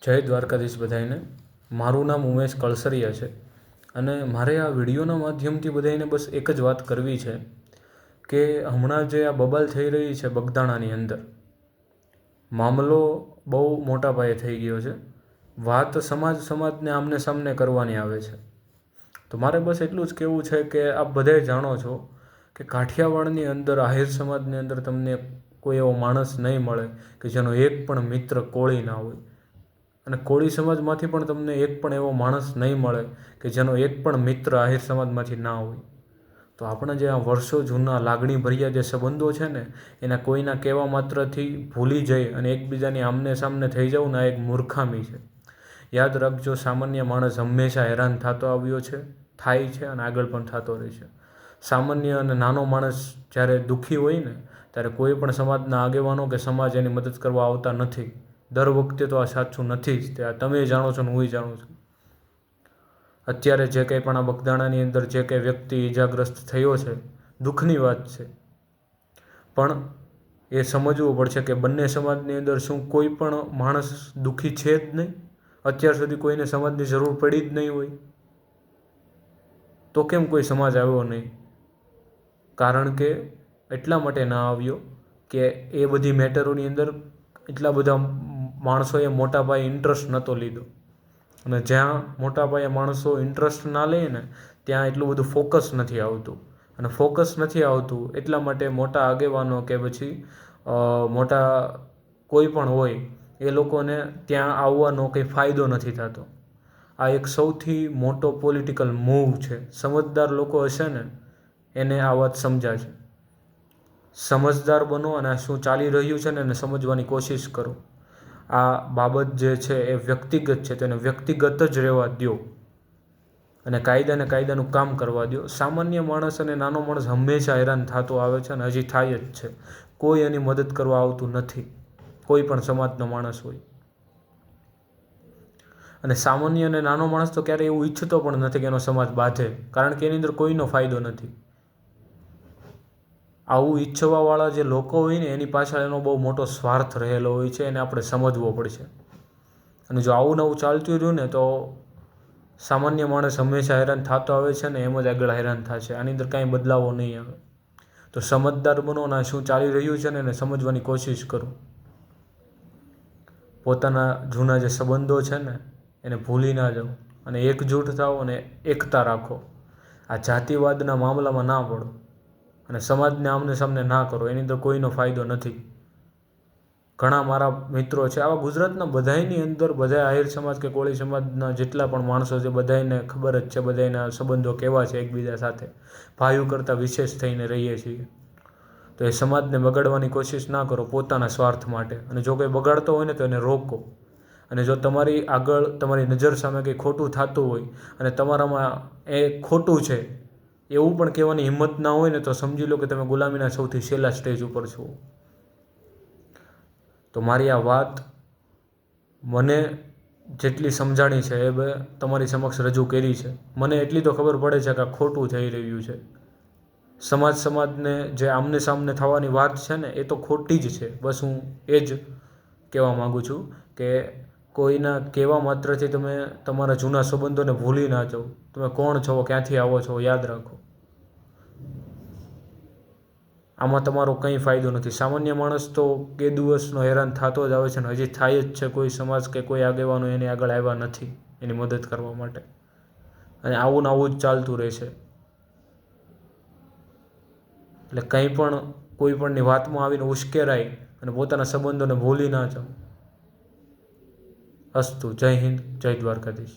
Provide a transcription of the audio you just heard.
જય દ્વારકાધીશ બધાને. મારું નામ ઉમેશ કળસરિયા છે અને મારે આ વિડીયોના માધ્યમથી બધાને બસ એક જ વાત કરવી છે કે હમણાં જે આ બબાલ થઈ રહી છે બગદાણાની અંદર, મામલો બહુ મોટા પાયે થઈ ગયો છે. વાત સમાજને આમને સામને કરવાની આવે છે. તો મારે બસ એટલું જ કહેવું છે કે આપ બધાય જાણો છો કે કાઠિયાવાડની અંદર આહિર સમાજની અંદર તમને કોઈ એવો માણસ નહીં મળે કે જેનો એક પણ મિત્ર કોળી ના હોય, અને કોળી સમાજમાંથી પણ તમને એક પણ એવો માણસ નહીં મળે કે જેનો એક પણ મિત્ર આહિર સમાજમાંથી ના હોય. તો આપણા જે આ વર્ષો જૂના લાગણીભર્યા જે સંબંધો છે ને, એના કોઈના કહેવા માત્રથી ભૂલી જઈ અને એકબીજાની આમને સામને થઈ જવું ને, આ એક મૂર્ખામી છે. યાદ રાખજો, સામાન્ય માણસ હંમેશા હેરાન થતો આવ્યો છે, થાય છે અને આગળ પણ થતો રહેશે. સામાન્ય અને નાનો માણસ જ્યારે દુઃખી હોય ને, ત્યારે કોઈ પણ સમાજના આગેવાનો કે સમાજ એની મદદ કરવા આવતા નથી. દર વખતે તો આ સાચું નથી જ, તે આ તમે જાણો છો ને હું જાણું છું. અત્યારે જે કંઈ પણ આ બગદાણાની અંદર જે કંઈ વ્યક્તિ ઈજાગ્રસ્ત થયો છે, દુઃખની વાત છે, પણ એ સમજવું પડશે કે બંને સમાજની અંદર શું કોઈ પણ માણસ દુઃખી છે જ નહીં? અત્યાર સુધી કોઈને સમાજની જરૂર પડી જ નહીં હોય તો કેમ કોઈ સમાજ આવ્યો નહીં? કારણ કે એટલા માટે ના આવ્યો કે એ બધી મેટરોની અંદર એટલા બધા માણસોએ મોટા પાયે ઇન્ટરેસ્ટ નહોતો લીધો, અને જ્યાં મોટા પાયે માણસો ઇન્ટરેસ્ટ ના લે ને, ત્યાં એટલું બધું ફોકસ નથી આવતું. અને ફોકસ નથી આવતું એટલા માટે મોટા આગેવાનો કે પછી મોટા કોઈ પણ હોય એ લોકોને ત્યાં આવવાનો કંઈ ફાયદો નથી થતો. આ એક સૌથી મોટો પોલિટિકલ મૂવ છે. સમજદાર લોકો હશે ને એને આ વાત સમજાશે. સમજદાર બનો અને આ શું ચાલી રહ્યું છે ને એને સમજવાની કોશિશ કરો. આ બાબત જે છે એ વ્યક્તિગત છે, તેને વ્યક્તિગત જ રહેવા દો અને કાયદાને કાયદાનું કામ કરવા દો. સામાન્ય માણસ અને નાનો માણસ હંમેશા હેરાન થતો આવે છે અને હજી થાય જ છે. કોઈ એની મદદ કરવા આવતું નથી, કોઈ પણ સમાજનો માણસ હોય. અને સામાન્ય અને નાનો માણસ તો ક્યારેય એવું ઈચ્છતો પણ નથી કે એનો સમાજ બાંધે, કારણ કે એની અંદર કોઈનો ફાયદો નથી. આવું ઈચ્છવાવાળા જે લોકો હોય ને, એની પાછળ એનો બહુ મોટો સ્વાર્થ રહેલો હોય છે, એને આપણે સમજવો પડશે. અને જો આવું નવું ચાલતું રહ્યું ને તો સામાન્ય માણસ હંમેશા હેરાન થતો આવે છે ને એમ જ આગળ હેરાન થશે. આની અંદર કાંઈ બદલાવો નહીં આવે. તો સમજદાર બનો અને શું ચાલી રહ્યું છે ને એને સમજવાની કોશિશ કરો. પોતાના જૂના જે સંબંધો છે ને એને ભૂલી ના જાઓ અને એકજૂટ થાઓ અને એકતા રાખો. આ જાતિવાદના મામલામાં ના પડો અને સમાજને આમને સામને ના કરો, એની અંદર કોઈનો ફાયદો નથી. ઘણા મારા મિત્રો છે આવા ગુજરાતના બધાયની અંદર, બધા આહિર સમાજ કે કોળી સમાજના જેટલા પણ માણસો છે બધાયને ખબર જ છે બધાયના સંબંધો કેવા છે એકબીજા સાથે. ભાઈઓ કરતાં વિશેષ થઈને રહીએ છીએ. તો એ સમાજને બગાડવાની કોશિશ ના કરો પોતાના સ્વાર્થ માટે. અને જો કંઈ બગાડતો હોય ને તો એને રોકો. અને જો તમારી આગળ તમારી નજર સામે કંઈ ખોટું થતું હોય અને તમારામાં એ ખોટું છે એવું પણ કહેવાની હિંમત ના હોય ને, તો સમજી લો કે તમે ગુલામીના સૌથી છેલ્લા સ્ટેજ ઉપર છો. તો મારી આ વાત મને જેટલી સમજાણી છે એ તમારી સમક્ષ રજૂ કરી છે. મને એટલી તો ખબર પડે છે કે આ ખોટું થઈ રહ્યું છે. સમાજને જે આમને સામને થવાની વાત છે ને એ તો ખોટી જ છે. બસ હું એ જ કહેવા માગું છું કે કોઈના કહેવા માત્રથી તમે તમારા જૂના સંબંધોને ભૂલી ના જાઓ. તમે કોણ છો, ક્યાંથી આવો છો, યાદ રાખો. આમાં તમારો કંઈ ફાયદો નથી. સામાન્ય માણસ તો કે દિવસનો હેરાન થતો જ આવે છે ને હજી થાય જ છે. કોઈ સમાજ કે કોઈ આગેવાનો એની આગળ આવ્યા નથી એની મદદ કરવા માટે, અને આવું ને આવું જ ચાલતું રહેશે. એટલે કંઈ પણ કોઈ પણની વાતમાં આવીને ઉશ્કેરાય અને પોતાના સંબંધોને ભૂલી ના જાઓ. અસ્તુ. જય હિન્દ, જય દ્વારકાધીશ.